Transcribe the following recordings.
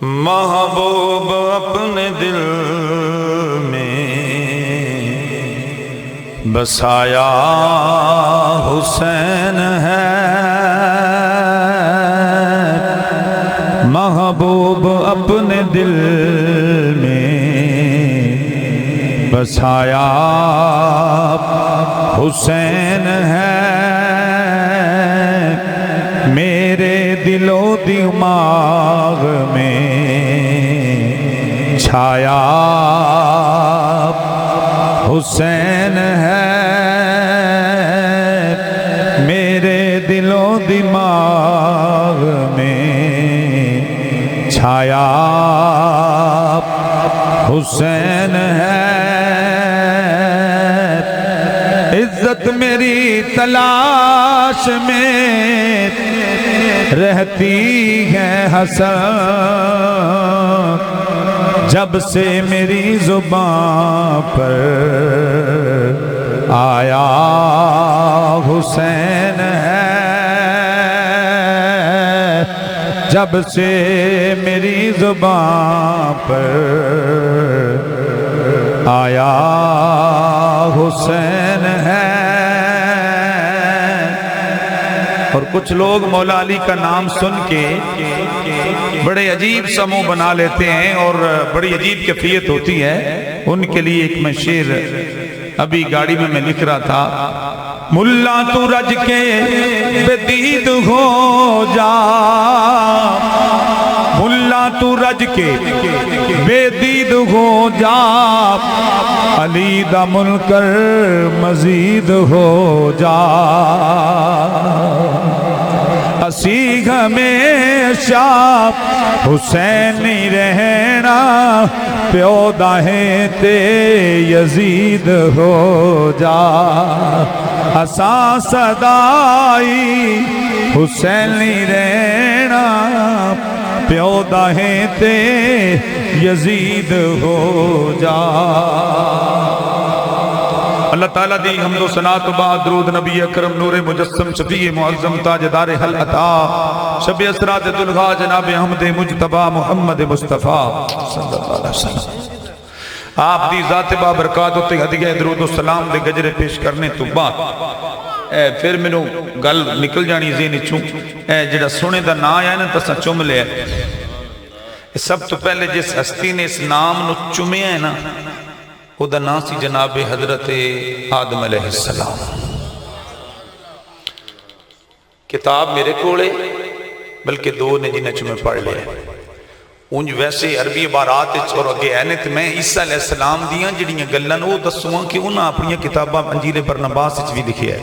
محبوب اپنے دل میں بسایا حسین ہے، محبوب اپنے دل میں بسایا حسین ہے، میرے دل و دماغ میں چھایا حسین ہے، میرے دل و دماغ میں چھایا حسین ہے، عزت میری تلاش میں رہتی ہے حسن، جب سے میری زبان پر آیا حسین ہے، جب سے میری زبان پر آیا حسین ہے۔ اور کچھ لوگ مولا علی کا نام سن کے بڑے عجیب سا منہ بنا لیتے ہیں اور بڑی عجیب کیفیت ہوتی ہے، ان کے لیے ایک میں شعر ابھی گاڑی میں لکھ رہا تھا۔ ملا تو رج کے بے دید ہو جا، ملا تو رج کے بے دید ہو جا، علی دا منکر مزید ہو جا، اسی ہمیشہ حسینی رہنا، پیو داہیں تے یزید ہو جا، اساں صدائی حسینی رہنا، پیو داہیں تے یزید ہو جا۔ اللہ تعالیٰ دی حمد و ثنا تو بعد درود نبی اکرم نور مجسم شفیع معظم تاجدار حل عطا شب اسرا دلغا جناب احمد مجتبی محمد مصطفیٰ صلی اللہ علیہ وسلم، آپ دی ذات بابرکات تے ہدیہ درود و سلام دے گجرے پیش کرنے تو بعد پھر میں گل نکل جانی ذہنی چوں جڑا سونے دا نا آیا نا تسا چم لے، سب تو پہلے جس ہستی نے اس نام نو چمیا ہے نا وہ دا نا سی جناب حضرت آدم علیہ السلام۔ کتاب میرے کولے بلکہ دو نے جنہیں چمیں پڑھ لیا، انج ویسے عربی عبارات اور اگے اینت میں عیسیٰ علیہ السلام دیاں جڑیاں گلن وہ دسواں کہ انہاں اپنی کتابہ انجیل برنباس بھی لکھی ہے،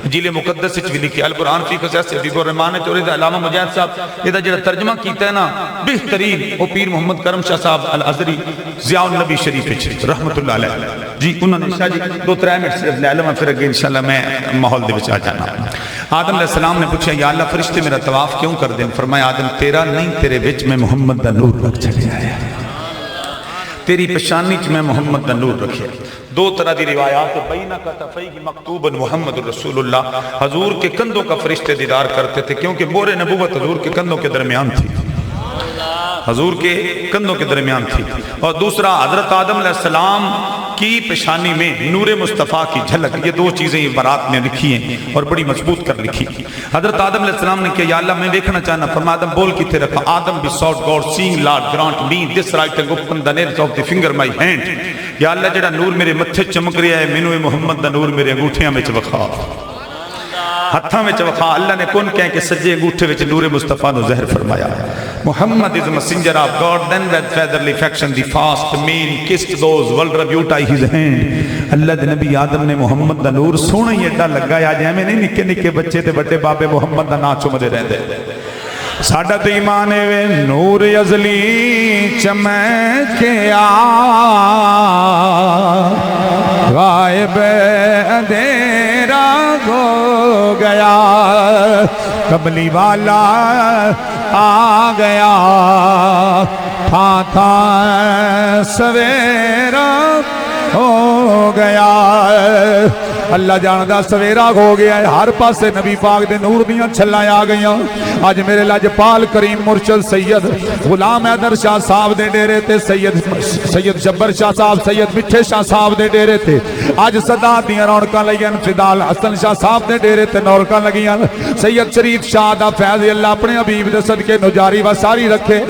انجیل مقدس بھی لکھی ہے، القرآن فی قصص حبیب الرحمان اور علامہ مجاہد صاحب یہ جڑا ترجمہ کیتا ہے نا بہترین وہ پیر محمد کرم شاہ صاحب الازری ضیاء النبی شریف رحمت اللہ علیہ جی، انہوں نے شاہ جی 2-3 منٹ صرف لے لوں پھر اگے انشاءاللہ میں ماحول دے وچ آ جانا۔ آدم علیہ السلام نے پوچھا یا اللہ فرشتے میرا طواف کیوں کر دیں؟ فرمایا آدم تیرا نہیں تیرے وچ میں محمد دا نور رکھ چھڑیا ہے، تیری پشانی چ میں محمد دا نور رکھیا۔ دو طرح دی روایات بینہ کتفیہ مکتوبا محمد رسول اللہ، حضور کے کندھوں کا فرشتے دیدار کرتے تھے کیونکہ مور نبوت حضور کے کندھوں کے درمیان تھی، حضور کے کندھوں کے درمیان تھی۔ اور دوسرا حضرت آدم علیہ السلام کی پیشانی میں نور مصطفیٰ کی جھلک، یہ دو چیزیں عبارات میں لکھی ہیں اور بڑی مضبوط کر لکھی۔ حضرت آدم علیہ السلام نے کہا یا اللہ میں دیکھنا چاہنا، فرمایا آدم بول کی تیرے پا آدم besought God seeing Lord grant me this writing upon the nails of the finger my hand، یا اللہ جڑا نور میرے متھے چمک رہا ہے مینوں محمد دا نور میرے انگوٹھیاں میں وکھا، ہتھاں میں وکھا۔ اللہ نے کون کہیں کہ سجے انگوٹھے وچ نور مصطفیٰ نو ظاہر فرمایا۔ Muhammad is a messenger of God, then with fatherly affection the fast man kissed those vulgar beauty his hand۔ اللہ دے نبی آدم نے محمد دا نور سونا ہی ایڈا لگا یا جائے نہیں نکے نکے بچے تے بڑے بابے محمد دا نا چمدے رہندے۔ ساڈا تے ایمان ہے نور ازلی چمکیا غائب اندھیرا ہو گیا، کملی والا آ گیا، تھا تھا سویرا ہو گیا، اللہ جاندا سویرا ہو گیا ہے، ہر پاسے نبی پاک دے نور دیاں چھلاں آ گئیاں۔ اج میرے لاجپال کریم مرشد سید غلام حیدر شاہ صاحب دے ڈیرے تے سید شبر شاہ صاحب، سید مٹھے شاہ صاحب دے ڈیرے تے اج صدا دیاں رونقاں لگیاں۔ فدال حسن شاہ صاحب دے ڈیرے تے رونقاں لگیاں۔ سید شریف شاہ دا فیض اللہ اپنے حبیب دے صدقے نجاری و ساری رکھے۔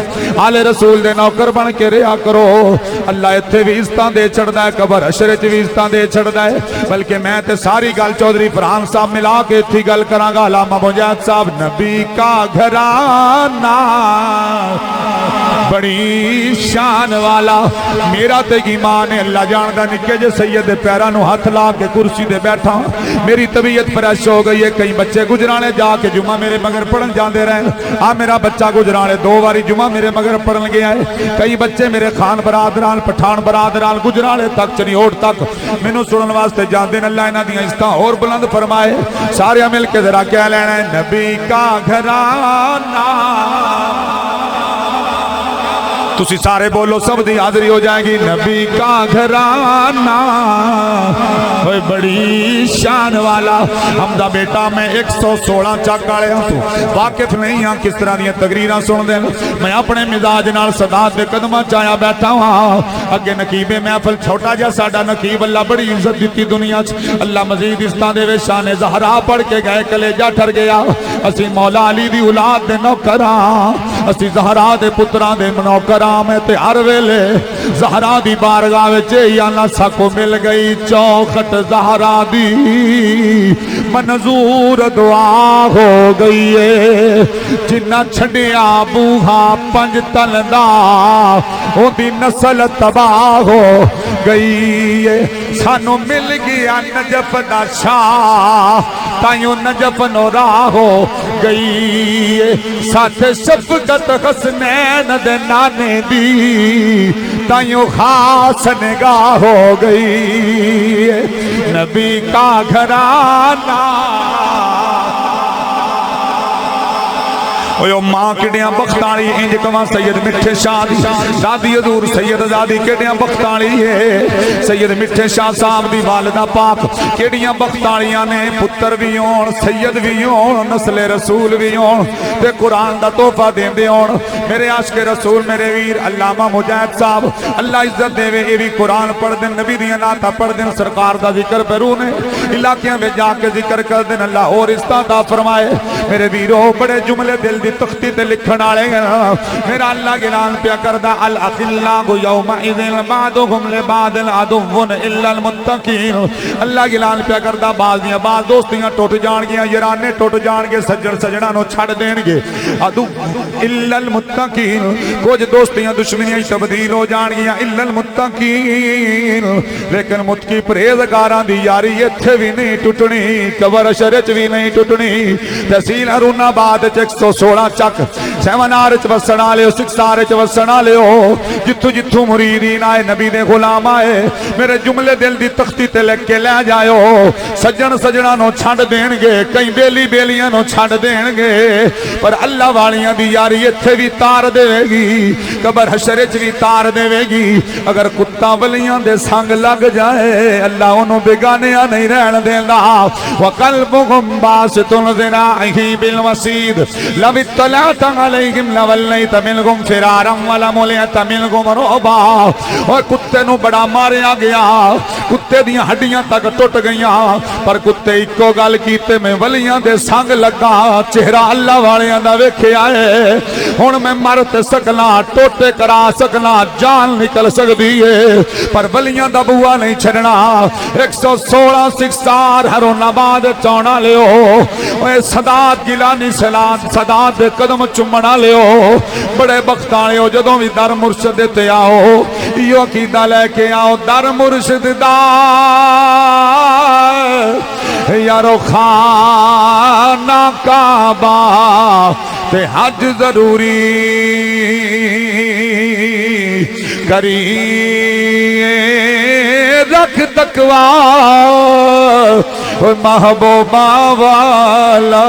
آل رسول دے نوکر بن کے رہا کرو۔ اللہ ایتھے بھی عزتاں دے چھڑدا ہے، قبر حشر وچ بھی عزتاں دے چھڑدا ہے۔ بلکہ میں تے ساری گل چودھری فرحان صاحب ملا کے اتھی گل کراں گا۔ علامہ مجاہد صاحب نبی کا گھرانہ بڑی شان والا، میرا تے ایمان ہے اللہ جاندا نکے جے سید دے پیراں نو ہاتھ لا کے کرسی دے بیٹھا میری طبیعت فریش ہو گئی ہے۔ کئی بچے گجرانے جا کے جمعہ میرے مگر پڑھن جاندے رہے، میرا بچہ گجرانے 2 باری جمعہ میرے مگر پڑھن گیا ہے۔ کئی بچے میرے خان برادران پٹھان برادران گجرانے تک چنیوٹ تک مینوں سنن واسطے جاندے نے۔ اللہ انہاں دیاں عزتاں اور بلند فرمائے۔ سارے مل کے ذرا کہہ لینا ہے نبی کا گھرانہ۔ تسی سارے بولو، سب دی حاضری ہو جائے گی۔ نبی کا گھرانہ بڑی شان والا۔ حمدہ بیٹا میں 116 چک والے ہوں، تو واقف نہیں ہاں کس طرح دیاں تقریراں سن دیں۔ میں اپنے مزاج نال صدات دے قدماں چایا بیٹھا ہوں۔ اگے نقیب محفل چھوٹا جا ساڈا نقیب، اللہ بڑی عزت دیتی دنیا چ، اللہ مزید عزتاں دے شان زہرا پڑھ کے گئے، کلیجہ ٹھر گیا۔ اسی مولا علی دی اولاد دے نوکراں، اسی زہرا دے پتراں دے نوکراں میں تے ہر ویلے زہرا دی بارگاہ وچ یا نہ سکو مل گئی چوکھٹ زہرا دی منظور دعا ہو گئی ہے۔ جنہ چھڈیا بوہا 5 تن دا او دی نسل تباہ ہو گئی ہے۔ سانو مل گیا نجف دا شاہ تائیوں نجف نو راہ ہو گئی ہے۔ ساتھ شفقت حسنین دے نانے دی تائیوں خاص نگاہ ہو گئی ہے۔ نبی کا گھرانہ ماں کڈیاں بختالی انج کواں سید مٹھے شاہ دی دادی حضور سید زادی کڈیاں بختالی ہے۔ سید مٹھے شاہ صاحب دی والدہ پاک کڈیاں بختالیاں نے، پتر بھی ہون سید بھی ہون نسل رسول بھی ہون تے قرآن دا تحفہ دیندے ہون۔ میرے عاشق رسول میرے ویر علامہ مجاہد صاحب اللہ عزت دے وے، اے بھی قرآن پڑھ دین، نبی دیاں نعتاں پڑھ دین، سرکار دا ذکر پھرو نے علاقیاں میں جا کے ذکر کر دین، اللہ اور عزتاں عطا فرمائے۔ میرے ویرو بڑے جملے دل دی تختی تے لکھن والے میرا اللہ اعلان پیا کردا الاخلاء یومئذ بعضهم لبعض عدو الا المتقین۔ اللہ اعلان پیا کردا بعض دوستیاں ٹوٹ جان گیاں، یارانے ٹوٹ جان گے، سجن سجنا نو چھڑ دین گے، عدو الا المتقین۔ کچھ دوستیاں دشمنیاں تبدیل ہو جان گیاں الا المتقین، لیکن متقی پرہیزگاراں دی یاری ایتھے بھی نہیں ٹوٹنی، قبر شرچ بھی نہیں ٹوٹنی۔ تحصیل ہارون آباد 116 چک 7 آر چ وسن والے 6 آر چ وسن والے جتھوں جتھوں مریدین آئے نبی دے غلام آئے، میرے جملے دل دی تختی تے لکھ کے لے جائیو۔ سجن سجنا نو چھڈ دین گے، کئی بیلی بیلیاں نو چھڈ دین گے، پر اللہ والیاں دی یاری ایتھے بھی تار دے گی، قبر حشر وچ بھی تار دے گی۔ اگر کتا ولیاں دے سنگ لگ جائے اللہ انہوں بیگانیاں نہیں رہن دیندا۔ وقلبهم باسط ذراعه بالوسید لو اطلعت علیہم لولیت منہم فرارا ولملئت منہم رعبا۔ اور کتے نو بڑا ماریا گیا، کتے دیاں ہڈیاں تک ٹوٹ گئیاں، پر کتے ایکو گل کیتے میں ولیاں دے سنگ لگا، چہرہ اللہ والیاں دا ویکھیا ہے۔ ہن میں مر تے سکنا، ٹوٹے کرا سکنا، جان نکل سکدی ہے، پر ولیاں دا بوا نہیں چھڑنا۔ 116 سکسار ہارون آباد چونا لیو، اے صدات گیلانی صدات دے قدم چمنا لیو، بڑے بختانے ہو جدوں بھی در مرشد تے آؤ، یہ عقیدہ لے کے آؤ در مرشد دا یارو خانہ کعبہ تے حج ضروری کری رکھ تقوی محبوبہ والا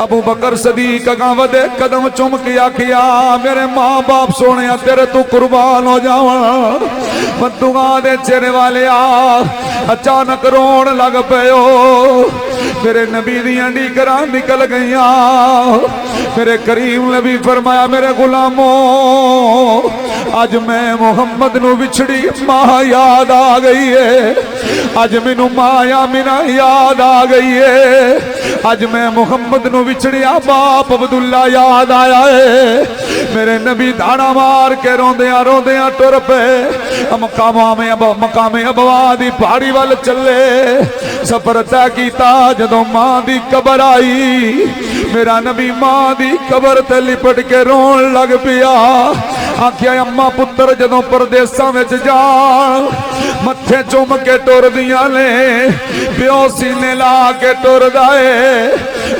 ابو بکر صدیق اگاں ودے قدم چوم کے آکھیا میرے ماں باپ سونے تیرے تو قربان ہو جاواں بدعا دے چہرے والے اچانک رون لگ پیو میرے نبی دیاں ڈیکراں نکل گئیاں میرے کریم نبی فرمایا میرے غلاموں اج میں محمد نو بچھڑی ماں یاد آ گئی ہے اج مینوں ماں آمنہ یاد آ گئی ہے اج میں محمد نو بچھڑیا باپ عبداللہ یاد آیا ہے میرے نبی دھاڑا مار کے روندیاں ٹر پے مقام ابوا دی پہاڑی وال چلے سفر طے کیتا جدوں ماں دی قبر آئی میرا نبی ماں دی قبر تے لپٹ کے رون لگ پیا آکھیا اماں پتر جدوں پردیساں وچ جان متھے چوم کے ٹر دیاں نے پیو سینے لا کے ٹر دائے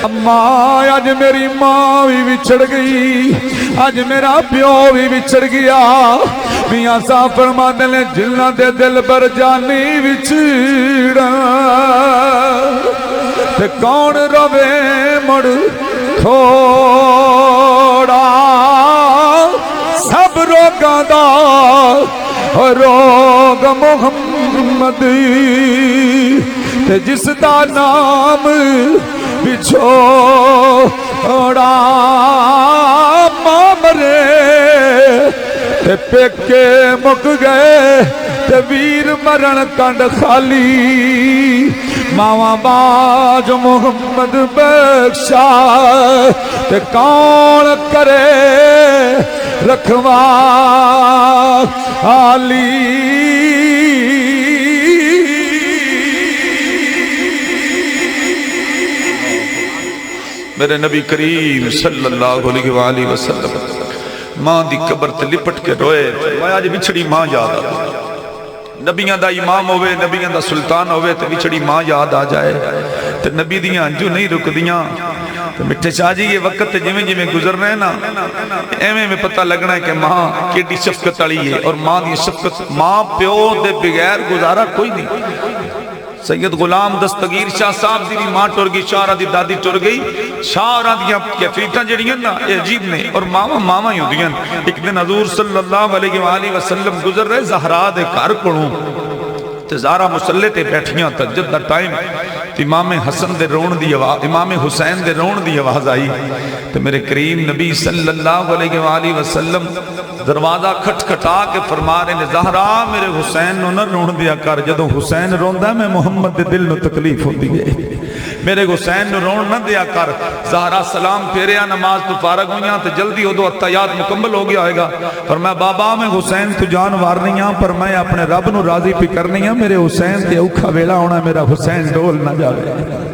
اماں اج میری ماں بھی بچھڑ گئی اج میرا پیو بھی بچھڑ گیا میاں صاحب فرماندے نے جنہاں دے دل پر جانی بچھڑا تے کون روے مڑ تھوڑا سب روگاں دا روگ محمد تے جس دا نام بچھوڑا ماں مرے تے پیکے مک گئے تے ویر مرن کنڈ خالی ماواں باج محمد بخشا تے کون کرے رکھوا علی میرے نبی کریم صلی اللہ علیہ وآلہ وسلم ماں دی قبر تے لپٹ کے روئے فرمایا جی بچھڑی ماں یاد آ نبیاں دا امام ہوئے نبیاں دا سلطان ہوئے تے بچھڑی ماں یاد آ جائے تے نبی دیاں انجو نہیں رک دیاں تے مٹھے شاہ جی یہ وقت جویں گزر رہے نا ایویں میں پتہ لگنا ہے کہ ماں کیڑی شفقت والی ہے اور ماں دی شفقت ماں پیو دے بغیر گزارا کوئی نہیں سید غلام دستگیر شاہ صاحب دی ماں ٹر گئی شاہ دی دادی ٹر گئی شاہ دیاں کیفیتاں جڑیاں نا یہ عجیب نے اور ماما ہی ہوندیاں ایک دن حضور صلی اللہ علیہ وآلہ وسلم گزر رہے زہرا دے گھر کولوں تے زہرا مصلی تے بیٹھیاں تہجد دا ٹائم امام حسن دے رون دی آواز امام حسین دے رون دی آواز آئی تے میرے کریم نبی صلی اللہ علیہ وآلہ وسلم دروازہ کھٹکھٹا کے فرما رہے نے زہرا میرے حسین نو نہ رون دیا کر جدوں حسین روندا میں محمد دے دل نو تکلیف ہوندی ہے میرے حسین نو رون نہ دیا کر زہرا سلام پھیریا نماز تو فارغ ہویاں تے جلدی ادو اتحیات مکمل ہو گیا ہوئے گا فرمایا بابا میں حسین تو جان وارنی ہاں پر میں اپنے رب نو راضی پہ کرنی ہاں میرے حسین تے اوکھا ویلا ہونا میرا حسین ڈول نہ جاوے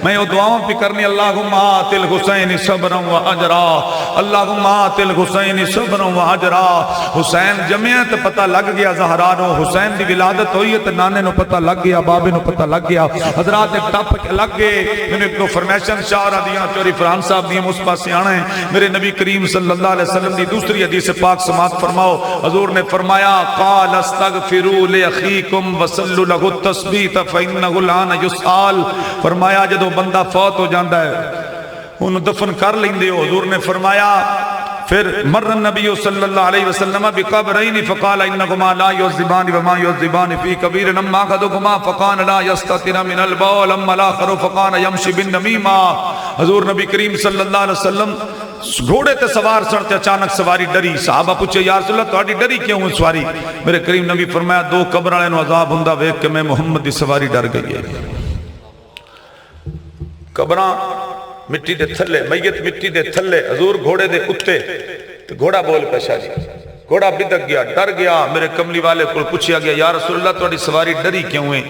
میں وہ دعاؤں پہ کرنی اللہم آت الحسین صبرا و اجرا اللہم آت الحسین صبرا و اجرا حسین جمعہ تو پتہ لگ گیا زہرا نو حسین دی ولادت ہوئی ہے تو نانے نو پتہ لگ گیا بابے نو پتہ لگ گیا حضرات ایک ٹاپ کے لگ گئے میں نے ایک دو فرمیشن شاعرہ دیاں چوری فرحان صاحب دیاں اس پاس سے آنا ہے میرے نبی کریم صلی اللہ علیہ وسلم دی دوسری حدیث پاک سماعت فرماؤ حضور نے فرمایا قال استغفروا لأخیکم وصلوا له التثبیت فإنه الآن يسأل فرمایا جدو بندہ فوت ہو جاندہ ہے انہوں دفن کر لیندے ہو حضور نے فرمایا پھر مر النبی صلی اللہ علیہ وسلم بقبرین فقال انکما لا یعذبان وما یعذبان فی کبیر نما خدکما فقان لا یستطر من البول اما الاخر فقان یمشی بالنمیمہ حضور نبی کریم صلی اللہ علیہ وسلم گھوڑے تے سوار سڑتے اچانک سواری ڈری صحابہ پوچھے یا رسول اللہ تہاڈی ڈری کیوں ہے سواری میرے کریم نبی فرمایا دو قبر والے نو عذاب ہوندا ویکھ کے میں محمد دی سواری ڈر گئی ہے قبراں مٹی دے تھلے میت مٹی دے تھلے حضور گھوڑے دے اتے تو گھوڑا بول پیشا جی گھوڑا بدک گیا ڈر گیا میرے کملی والے کو پوچھیا گیا یا رسول اللہ تہاڈی سواری ڈری کیوں ہے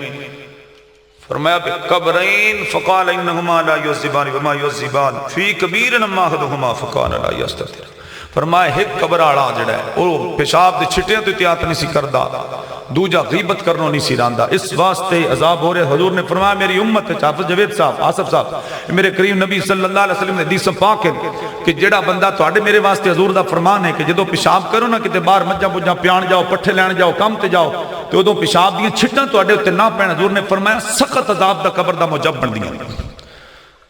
فرمایا قبرین فقال انہما لا یعذبان وما یعذبان فی کبیر نما احدہما فقال لا یستتر فرمایا ایک قبر آڑا جڑا ہے وہ پیشاب دے چھٹیاں تو احتیاط نہیں سی کردا دوجا غیبت کرنو نہیں سی راندا اس واسطے عذاب ہو رہے حضور نے فرمایا میری امت حافظ جوید صاحب آصف صاحب میرے کریم نبی صلی اللہ علیہ وسلم نے حدیث پاک ہے کہ جڑا بندہ تواڈے میرے واسطے حضور دا فرمان ہے کہ جدوں پیشاب کرو نا کتے باہر مجھاں بجھاں پیان جاؤ پٹھے لین جاؤ کم تے جاؤ تے ادوں پیشاب دیاں چھٹاں تواڈے اوتے نہ پین حضور نے فرمایا سخت عذاب دا قبر دا موجب بن دیاں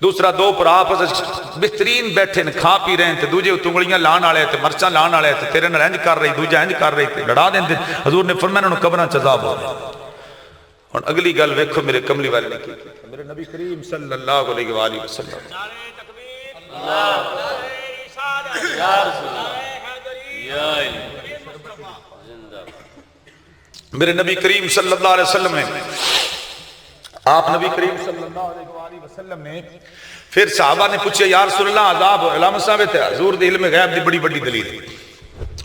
دوسرا دو پر آپس بہترین بیٹھے نے کھا پی رہے ہیں تے دوجے تنگڑیاں لان والے تے مرچاں لان والے تے تیرے نال انج کر رہی دوجا انج کر رہی تے لڑا دیندے حضور نے فرمایا انہاں نوں قبراں چ عذاب ہو ہن اگلی گل ویکھو میرے کملی والے نے کی میرے نبی کریم صلی اللہ علیہ وآلہ وسلم نعرہ تکبیر اللہ یا رسول اللہ یا میرے نبی کریم صلی اللہ علیہ وسلم نے آپ نبی کریم صلی اللہ علیہ وسلم نے پھر صحابہ نے پوچھا یا رسول اللہ عذاب علامہ صاحب تھے حضور دی علم غیب دی بڑی بڑی دلیل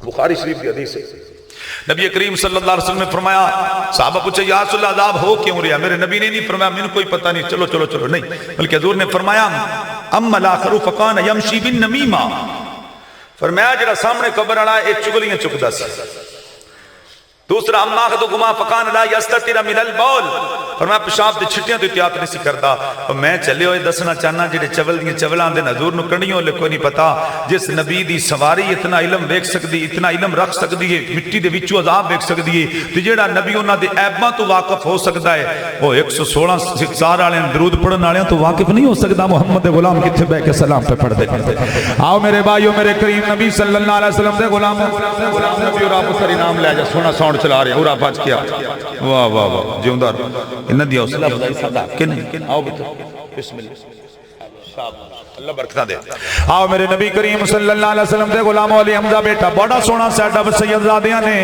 بخاری شریف کی حدیث ہے نبی کریم صلی اللہ علیہ وسلم نے فرمایا صحابہ پوچھا یا رسول اللہ عذاب ہو کیوں رہا میرے نبی نے نہیں فرمایا مجھے کوئی پتہ نہیں چلو چلو چلو نہیں بلکہ حضور نے فرمایا اما الاخر فکان یمشی بالنمیمہ فرمایا جڑا سامنے قبر والا ایک چگلیاں چکدا سی دوسرا اما احدکما فکان لا یستتر من البول فرمایا پیشاب دے چھٹیاں تو احتیاط نہیں سی کردا اور میں چلے ہوئے دسنا چاہنا جڑے چول دیاں چولاں دے حضور نو کنڈیوں لے کوئی نہیں پتا جس نبی دی سواری اتنا علم ویکھ سکدی اتنا علم رکھ سکدی ہے مٹی دے وچوں عذاب ویکھ سکدی ہے تے جڑا نبی انہاں دے عیباں تو واقف ہو سکدا ہے او 116 سکسار والے درود پڑھن والےاں تو واقف نہیں ہو سکدا محمد دے غلام کتھے بیٹھ کے سلام پہ پڑھ دے آؤ میرے بھائیو میرے کریم نبی صلی اللہ علیہ وسلم دے غلام نبی اور آپ سر انعام لے جا سونا ساؤنڈ چلا رہے اور آپ بچ کیا واہ واہ واہ جیوندار انہاں دی حوصلہ افزائی صدا کن آؤ بیٹھو بسم اللہ اللہ برکتہ دے آؤ میرے نبی کریم صلی اللہ علیہ وسلم دے غلام علی حمزہ بیٹا بڑا سونا سیٹ اپ سید زادیاں نے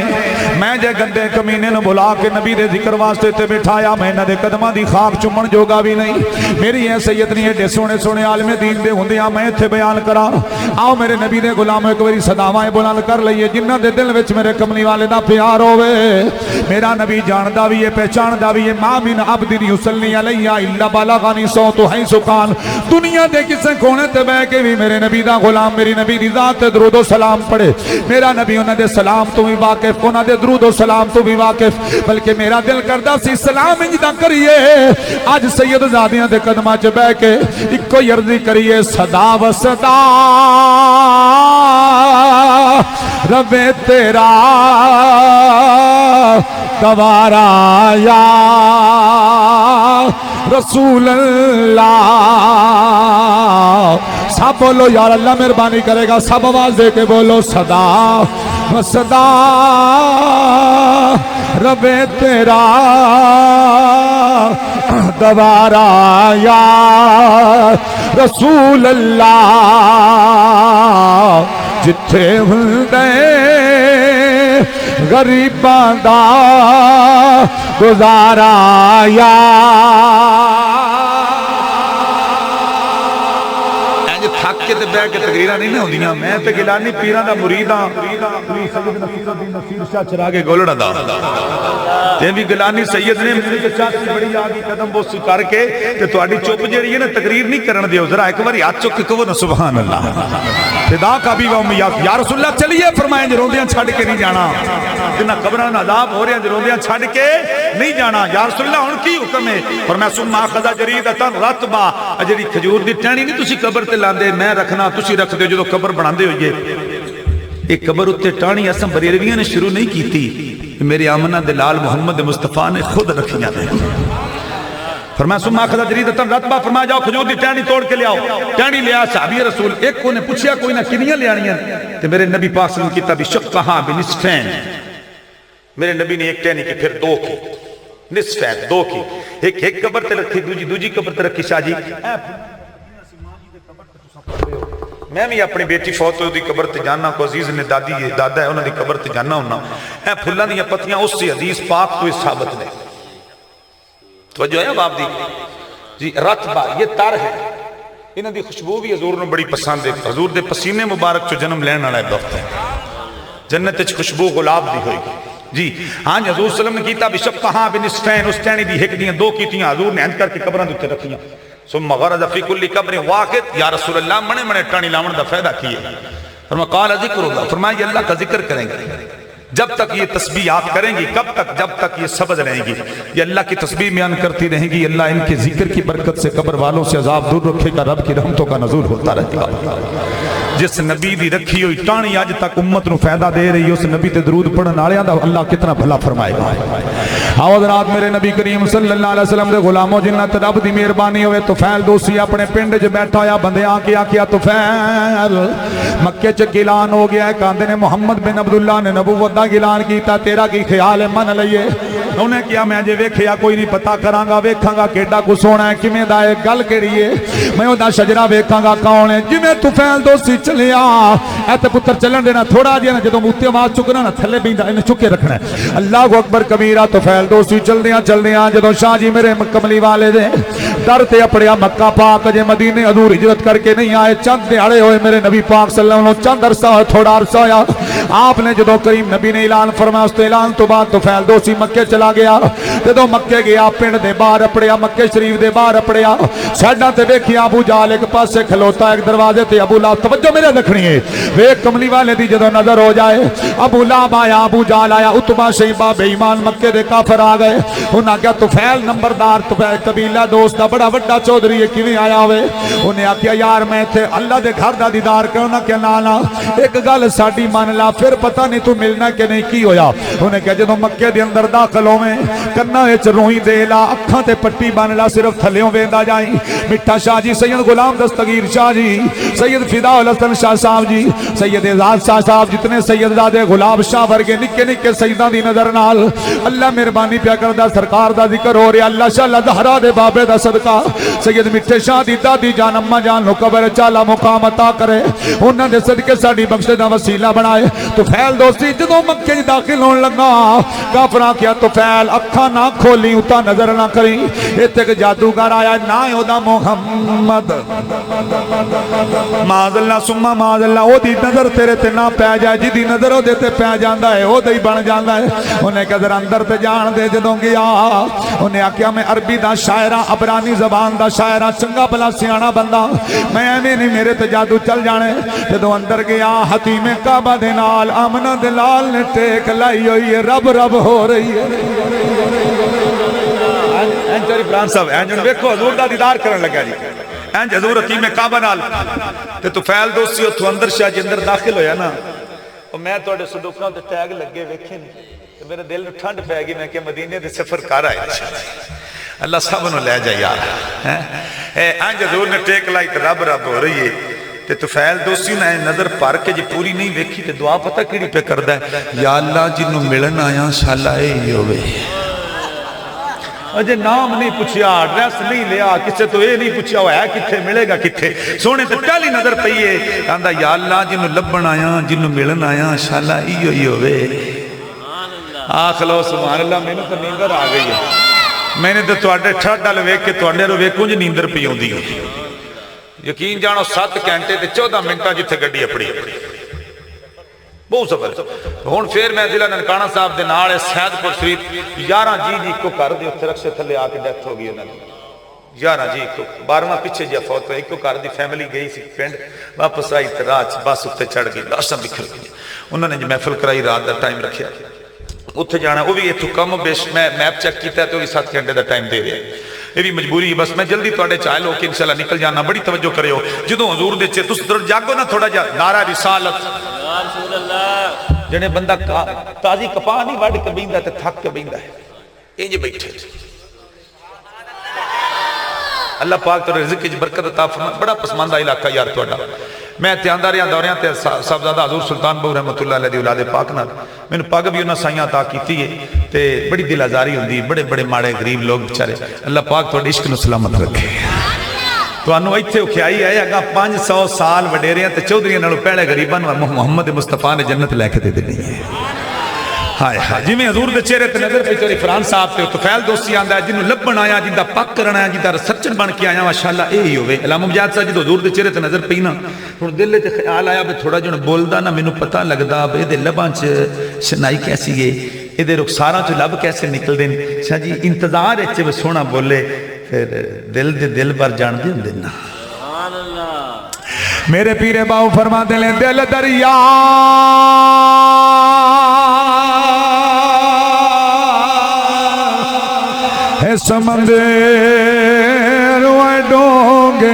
میں جے گندے کمینے نو بلا کے نبی دے ذکر واسطے تے بٹھایا میں نہ دے قدماں دی خاک چومن جوگا بھی نہیں میری اے سید نہیں ایڈے سونے سونے عالم دین دے ہوندیاں میں ایتھے بیان کراں آؤ میرے نبی دے غلام ایک واری صداواں بلند کر لئیے جنہاں دے دل وچ میرے کملی والے دا پیار ہوے میرا نبی جاندا بھی ہے پہچاندا بھی ہے ما من عبد یصلی علیہ الا بلغنی صوت حیث کان دنیا دے کسے کونے تے بیٹھ کے بھی میرے نبی دا غلام میری نبی دی ذات تے درود و سلام پڑھے میرا نبی انہاں دے سلام تو بھی واقف انہاں دے درود و سلام تو بھی واقف بلکہ میرا دل کردا سی سلام انج دا کریے اج سید زادیاں دے قدماں چ بیٹھ کے اکو عرضی کریے صدا و صدا رب تیرا گوارا یا رسول اللہ سب بولو یار اللہ مہربانی کرے گا سب آواز دے کے بولو صدا و صدا رب تیرا گوارا یا رسول اللہ جتھے ہندے غریباں دا گزارا یا تھک کے تے بیٹھ کے تقریراں نہیں ہوندیاں میں تے گیلانی پیراں دا مرید ہاں سید نصیر الدین نصیر شاہ چراغ گولڑا دا تے بھی گیلانی سید نے میری چاچی بڑی آگی قدم بوسو کر کے تے تہاڈی چپ جڑی ہے نا تقریر نہیں کرن دیو ذرا ایک بار ہاتھ چک کے کہو نا سبحان اللہ فدا کا بھی و امیات یا رسول اللہ چلیے فرمائیں جے روندیاں چھڈ کے نہیں جانا جنہاں قبراں دا عذاب ہو رہے ہیں روندیاں چھڈ کے نہیں جانا یا رسول اللہ ہن کی حکم ہے فرمایا ثم اخذ جریدۃ رطبہ جڑی کھجور دی ٹہنی نہیں تسی قبر تے لاندے میں رکھنا تسی رکھ دیو جدوں قبر بناندے ہوئے ایک قبر اتے ٹہنی اساں بریلویاں نے شروع نہیں کیتی میرے آمنہ دے لال محمد مصطفیٰ نے خود رکھیاں دے فرمایا ثم اخذ جریدۃ رطبہ فرمایا جاؤ کھجور دی ٹہنی توڑ کے لے آؤ ٹہنی لے آ صحابی رسول ایک کو نے پوچھیا کوئی نہ کنیاں لے آنیاں تے میرے نبی پاک صلی اللہ علیہ وسلم کی بشقھا بنصفین میرے نبی نے ایک ٹہنی کی پھر دو کی نصفین دو کی ایک قبر تے رکھی دوجی قبر تے رکھی شاہ جی میں بھی اپنی بیٹی فوت ہوئی دی قبر تے جانا کو عزیز نے دادی ہے دادا ہے انہوں دی قبر تے جانا ہونا اے پھلاں دی پتیاں اس سے حدیث پاک تو ثابت نے توجہ ہے باپ دی جی رطبہ یہ تر ہے انہاں دی خوشبو بھی حضور نے بڑی پسند ہے حضور دے پسینے مبارک چ جنم لین والا وقت ہے جنت وچ خوشبو گلاب دی ہوئی جی ہاں جی حضور صلی اللہ علیہ وسلم نے کیتا بشقھا بنصفین اس ٹہنی دی ایک دیاں دو کیتیاں حضور نے ہنج کر کے قبراں دے اوتے رکھیاں ثم غرض فی کل قبر واقد یا رسول اللہ منے منے ٹہنی لاون دا فائدہ کی ہے فرمایا قال ذکر اللہ فرمایا یہ اللہ کا ذکر کریں گے جب تک یہ تسبیحات کریں گی کب تک جب تک یہ سبز رہیں گی یہ اللہ کی تسبیح بیان کرتی رہیں گی اللہ ان کے ذکر کی برکت سے قبر والوں سے عذاب دور رکھے گا رب کی رحمتوں کا نزول ہوتا رہے گا جس نبی دی رکھی ہوئی ٹانی اج تک امت نو فائدہ دے رہی اس نبی تے درود پڑھن والےاں دا اللہ کتنا بھلا فرمائے گا۔ آؤ حضرات میرے نبی کریم صلی اللہ علیہ وسلم دے غلاموں جنہاں تے رب دی مہربانی ہوئے طفیل دوسی اپنے پنڈ وچ بیٹھا ہویا بندیاں کیا طفیل مکے چ اعلان ہو گیا ہے کہندے نے محمد بن عبداللہ نے نبوت دا اعلان کیتا تیرا کی خیال ہے من لئیے انہیں کیا میں جے ویکھیا کوئی نہیں پتہ کراں گا ویکھاں گا کیڈا کو سونا ہے کیویں دا ہے گل کیڑی ہے میں او دا شجرا ویکھاں گا کون ہے جویں طفیل دوسی چلیا اے تے پتر چلن دینا تھوڑا جہا جدوں موتے آواز چکنا نا تھلے بیندا انہیں چکے رکھنا ہے اللہ اکبر کبیرہ طفیل دوسی چلدیاں جدوں شاہ جی میرے کملی والے دے در تے اپڑیا مکہ پاک جے مدینے حضور ہجرت کر کے نہیں آئے چند دیہاڑے ہوئے میرے نبی پاک صلی اللہ علیہ وسلم چند عرصہ تھوڑا عرصہ ہویا آپ نے جدوں کریم نبی نے اعلان فرمایا اس تے اعلان تو بعد طفیل دوسی مکے چلا گیا جدوں مکے گیا پنڈ دے باہر اپڑیا مکے شریف دے باہر اپڑیا ساڈا تے ویکھیا ابو جہل ایک پاسے کھلوتا ایک دروازے تے ابو لہب توجہ میرے رکھنی ہے ویکھ کملی والے دی جدوں نظر ہو جائے ابو لہب آیا ابو جہل آیا عتبہ شیبہ بے ایمان مکے دے کافر آ گئے انہاں کہا طفیل نمبردار طفیل قبیلہ دوست دا بڑا وڈا چودھری ہے کیویں آیا ہوئے انہیں آکھیا یار میں تے اللہ دے گھر دا دیدار کرنا کہ نا ایک گل ساڈی مان لا پھر پتہ نہیں تو ملنا کہ نہیں کی ہویا انہیں کہا جدوں مکے دے اندر داخل ہوویں کناں وچ روئی دے لا اکھاں تے پٹی بن لا صرف تھلیوں ویندا جائیں مٹھا شاہ جی سید غلام دستگیر شاہ جی سید فدا الحسن شاہ صاحب جی سید اعزاز شاہ صاحب جتنے سید زادے غلام شاہ ورگے نکے نکے سیداں دی نظر نال اللہ مہربانی پیا کردا سرکار دا ذکر ہو رہا اللہ شاہ زہرا دے بابے دا صدقہ سید مٹھے شاہ دی دادی جان اما جان نو قبر چالا مقام عطا کرے انہاں دے صدقے ساڈی بخش دا وسیلہ بنائے طفیل دوستی جدوں مکے داخل ہون لگا کافراں کیا طفیل اکھاں نہ کھولی اتا نظر نہ کری ایتھے ایک جادوگر آیا نا او دا محمد معاذ اللہ ثم معاذ اللہ او دی نظر تیرے تے نہ پے جائے جی دی نظر او دے تے پے جاندا ہے او دے بن جاندا ہے انہیں کہ ذرا اندر تے جان دے جدوں گیا انہیں آکھیا میں عربی دا شاعرہ عبرانی زبان دا شاعرہ چنگا بلا سیاںا بندہ میں ایویں نہیں میرے تے جادو چل جانے جدوں اندر گیا حتیم کعبہ دے نال آمنہ دے لال نے ٹیک لائی ہوئی ہے رب رب ہو رہی ہے انجری فران صاحب انجن ویکھو حضور دا دیدار کرن لگا جی انج حضور حتیم کعبہ نال تے طفیل دوسی اوتھوں اندر شاہ جی اندر داخل ہویا نا او میں تواڈے صدوقاں تے ٹیگ لگے ویکھے نہیں تے میرے دل نوں ٹھنڈ پے گئی میں کہ مدینے دے سفر کر آیا اللہ سب نو لے جا یار انج حضور نے ٹیک لائی تے رب رب ہو رہی ہے تے طفیل دوسی نے نظر پار کے جی پوری نہیں ویکھی تے دعا پتہ کیڑی پہ کردا ہے یا اللہ جنوں ملن آیا شالا اے ہی ہوے اجے نام نہیں پوچھیا ایڈریس نہیں لیا کسے تو اے نہیں پوچھیا ہوا ہے کتھے ملے گا کتھے سونے تے پہلی نظر پئی ہے کہندا یا اللہ جنوں لبن آیا جنوں ملن آیا شالا ایو ہی ہوے آکھلو سبحان اللہ مینوں تے نیندر آ گئی ہے میں نے تے تواڈے ٹھڈ ال ویکھ کے تواڈے رو ویکھوں جی نیندر پئی اوندی ہے یقین جانو 7 گھنٹے تے 14 منٹاں جتھے گڈی اپڑی بہت سفر ہن پھر میں ضلع ننکانہ صاحب دے نال سیدپور شریف 11 جی کو کر دے اوتھے رکشے تھلے آ کے ڈیتھ ہو گئی انہاں دی 11 جی کو 12واں پیچھے جا فوت ہوئی کو کر دی فیملی گئی سی پنڈ واپس آئی تے رات بس اوتھے چڑھ گئی لاشاں بکھر گئی انہوں نے جو محفل کرائی رات دا ٹائم رکھیا اوتھے جانا وہ بھی ایتھوں کم بیش میں میپ چیک کیتا ہے تو بھی 7 گھنٹے دا ٹائم دے رہا ہے یہ بھی مجبوری ہے بس میں جلدی تواڈے چاہ لو کہ انشاءاللہ نکل جانا بڑی توجہ کریو جدوں حضور دے چے تس در جاگو نا تھوڑا جا نعرہ رسالت یا رسول اللہ جنے بندہ تازی کپاہ نہیں وڈ کے بیندا تے تھک کے بیندا ہے انج بیٹھے اللہ پاک تو رزق وچ برکت عطا فرمائے بڑا پسماندہ علاقہ یار تواڈا میں تیاندہ رہا دوریاں تے صاحبزادہ حضور سلطان بہو رحمت اللہ علیہ دی اولاد پاک نال میں نے پگ بھی انہاں سائیاں عطا کیتی ہے تے بڑی دل آزاری ہوندی بڑے بڑے ماڑے غریب لوگ بیچارے اللہ پاک تواڈے عشق نو سلامت رکھے تانوں ایتھے کھیائی ہے اگا 500 سال وڈیریاں تے چودھریاں نالوں پہلے غریباں نوں محمد مصطفیٰ نے جنت لے کے دے دینی ہے ہائے ہائے جی میں حضور دے چہرے تے نظر پہ چوری فران صاحب تے طفیل دوستی آندا ہے جنوں لبن آیا جندا پک کرنا ہے جندا ریسرچر بن کے آیا ماشاءاللہ اے ہی ہوے علامہ مجاہد صاحب جدوں حضور دے چہرے تے نظر پئی نا ہن دل وچ خیال آیا بھی تھوڑا جن بولدا نا مینوں پتہ لگدا بے دے لباں چ شنائی کیسی ہے اے دے رخساراں چ لب کیسے نکلدے نے شاہ جی انتظار وچ سونا بولے پھر دل دے دل بر جان دے ہوندے نا سبحان اللہ میرے پیر باو فرماتے ہیں دل دریا ہے سمندر و ڈونگے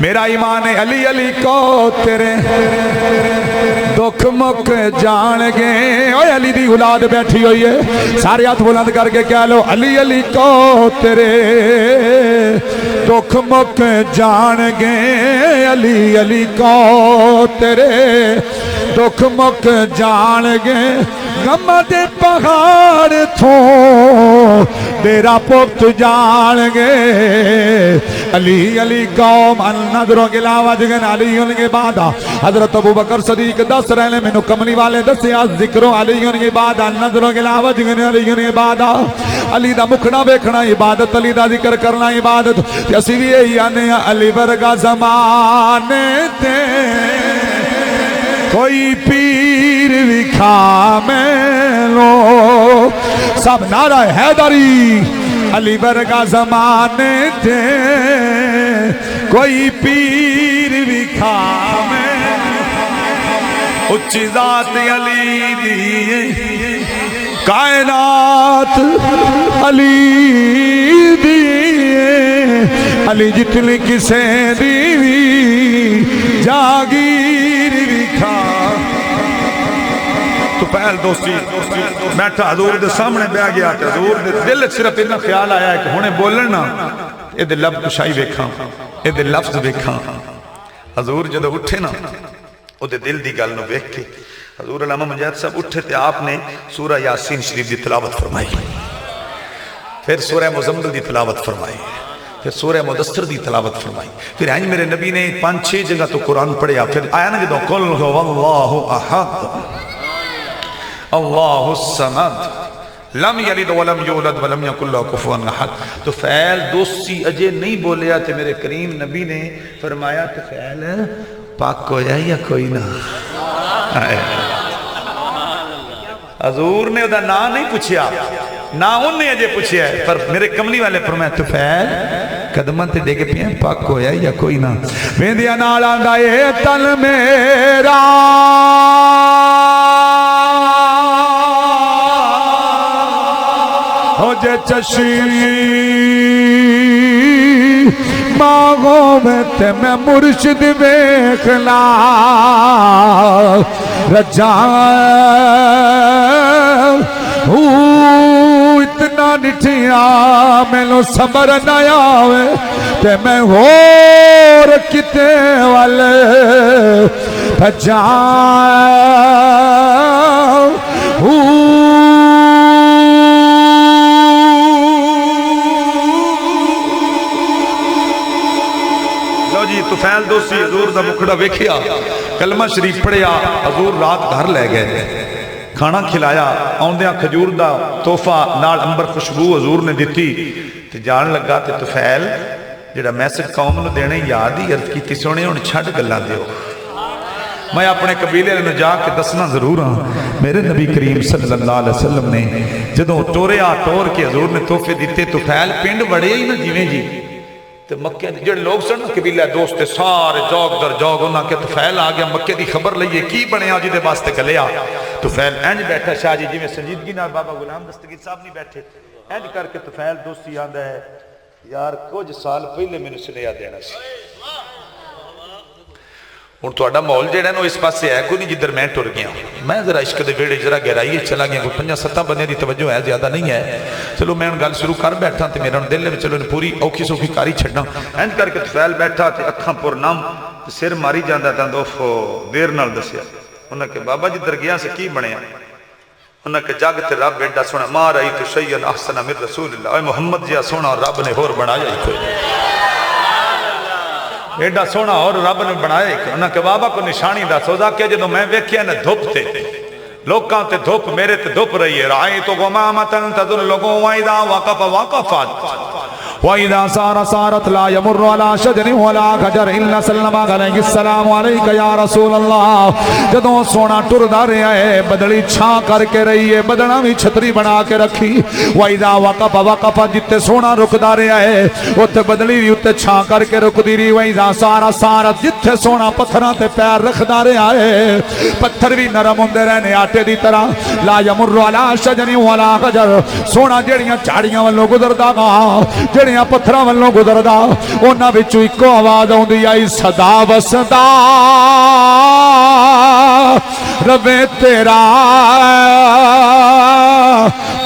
میرا ایمان ہے علی علی کو تیرے دکھ مک جان گے. اوے علی دی اولاد بیٹھی ہوئی ہے, سارے ہاتھ بلند کر کے کہہ لو علی علی کو تیرے دکھ مک جان گے. علی علی کو تیرے دکھ مک جان گے. غم دے پہاڑ تھوں تیرا پت جان گے. علی علی قوم النظروں کے علاوہ جگن علی ان کے بعد حضرت ابو بکر صدیق دس رہنے میں کملی والے دسیا ذکروں علی ان کے بعد النظروں کے علاوہ جگن علی ان کے بعد علی دا مکھنا ویکھنا عبادت, علی دا ذکر کرنا عبادت. اسی بھی یہی آنے علی ورگا زمانے تے کوئی پیر وکھا میں لو. سب نعرہ حیدری. علی ورگا زمانے تے کوئی پیر وکھا میں, اچھی ذات علی دی کائنات علی دی. علی جتنی کسے دی جاگیر وکھا. تو پہل دوستی بیٹھا حضور دے سامنے بیٹھ گیا کہ حضور دے دل صرف اتنا خیال آیا ہے کہ ہونے بولنا اے دے لب کشائی ویکھاں, اے دے لفظ ویکھاں. حضور جدو اٹھے نا او دے دل دی گل نو ویکھ کے حضور علامہ مجاہد صاحب اٹھے تے آپ نے سورہ یاسین شریف دی تلاوت فرمائی, پھر سورہ مزمل دی تلاوت فرمائی, پھر سورہ مدثر دی تلاوت فرمائی. پھر آئیں میرے نبی نے 5-6 جگہ تو قرآن پڑھیا. پھر آیا نا جدو قل هو اللہ احد اللہ الصمد لم یلد ولم یولد ولم یکن لہ کفوا احد. تو فعل دوستی اجے نہیں بولیا تے میرے کریم نبی نے فرمایا تو فعل پاک ہویا یا کوئی نہ. حضور نے دا نام نہیں پوچھیا, نہ انہیں اجے پوچھیا ہے, پر میرے کملی والے فرمایا تو فعل قدمت دے کے پیا پاک ہویا یا کوئی نہ. ویندیا نال آندا اے تن میرا ہو جے چشی ماغوں میں تے میں مرشد بیکھلا رجا اتنا نٹھیا میں لو صبر نہ آوے تے میں اور کتے والے بھجا تو فیل دوستی حضور دا مکھڑا ویکھیا, کلمہ شریف پڑھیا. حضور رات گھر لے گئے, کھانا کھلایا, آندیاں کھجور دا تحفہ نال انبر خوشبو حضور نے دیتی. تے جان لگا تے طفیل جڑا میسج قوم نو دینے یاد ہی عرض کیتی سونے ہن چھڈ گلاں دیو. میں اپنے قبیلے نے جا کے دسنا ضرور ہاں, میرے نبی کریم صلی اللہ علیہ وسلم نے جدوں ٹوریا ٹور کے حضور نے تحفے دیتے طفیل پنڈ بڑے ہی نہ جویں جی تو مکہ جڑے لوگ سن قبیلہ دوست سارے جوگ در جوگ انہاں کے طفیل آ گیا مکے دی خبر لئیے کی بنیا جی دے واسطے گلیا. طفیل انج بیٹھا شاہ جی جی میں سنجیدگی نال بابا غلام دستگیر صاحب نہیں بیٹھے, انج کر کے طفیل دوستی آندا ہے یار کچھ سال پہلے میں نے سنیا دینا سی. ہن تہاڈا ماحول جڑا نا اس پاسے ہے کوئی نہیں جدھر میں ٹر گیا. میں ذرا عشق دے ویڑے ذرا گہرائی چلا گیا, کوئی 5-7 بندے دی توجہ ہے زیادہ نہیں ہے. چلو میں گل شروع کر بیٹھا تے میرا دل وچ چلو پوری اوکھی سوکھی کاری چھڈاں. انج کر کے طفیل بیٹھا تے اکھاں پر نم تے سر ماری جاندا تاں دوفو دیر نال دسیا. انہاں کہ بابا جدھر گیا سے کی بنیا؟ انہاں کہ جگ تے رب ایڈا سونا ما رأیت شیئا احسن من رسول اللہ. اے محمد جیا سونا رب نے ہور بنایا ہی کوئی ایڈا سونا اور رب نے بنائے. انہاں کہ بابا کو نشانی دا سودا کیا جدو میں ویکھیا نا دھوپ تے لوکاں تے دھوپ میرے تے دھوپ رہی ہے. رائیت غمامۃ تدل وَإِذَا وَقَفَ وَقَفَتْ وَإِذَا سَارَ سَارَتْ لَا يَمُرُّ عَلَىٰ شَجَرٍ وَلَا حَجَرٍ إِلَّا سَلَّمَ عَلَيْهِ السَّلَامُ عَلَيْكَ يَا رَسُولَ اللَّهِ. جدوں سونا ٹردا رہا ہے بدلی چھاں کر کے رہی ہے, بدنا بھی چھتری بنا کے رکھی. وَإِذَا وَقَفَ وَقَفَ جتے سونا رکدا رہا ہے اوتے بدلی بھی اوتے چھاں کر کے رکدی رہی. وَإِذَا سَارَ سَارَتْ جتے سونا پتھراں تے پیر رکھدا رہا ہے پتھر بھی نرم ہوندے رہنے آٹے دی طرح. لا يَمُرُّ عَلَىٰ شَجَرٍ وَلَا حَجَرٍ سونا جڑیاں جھاڑیاں والوں گزردا گا, ਜਿਹੜਿਆਂ ਪੱਥਰਾਂ ਵੱਲੋਂ ਗੁਜ਼ਰਦਾ ਉਹਨਾਂ ਵਿੱਚੋਂ ਇੱਕੋ ਆਵਾਜ਼ ਆਉਂਦੀ ਆਈ ਸਦਾ ਵਸਦਾ ਰਵੇ ਤੇਰਾ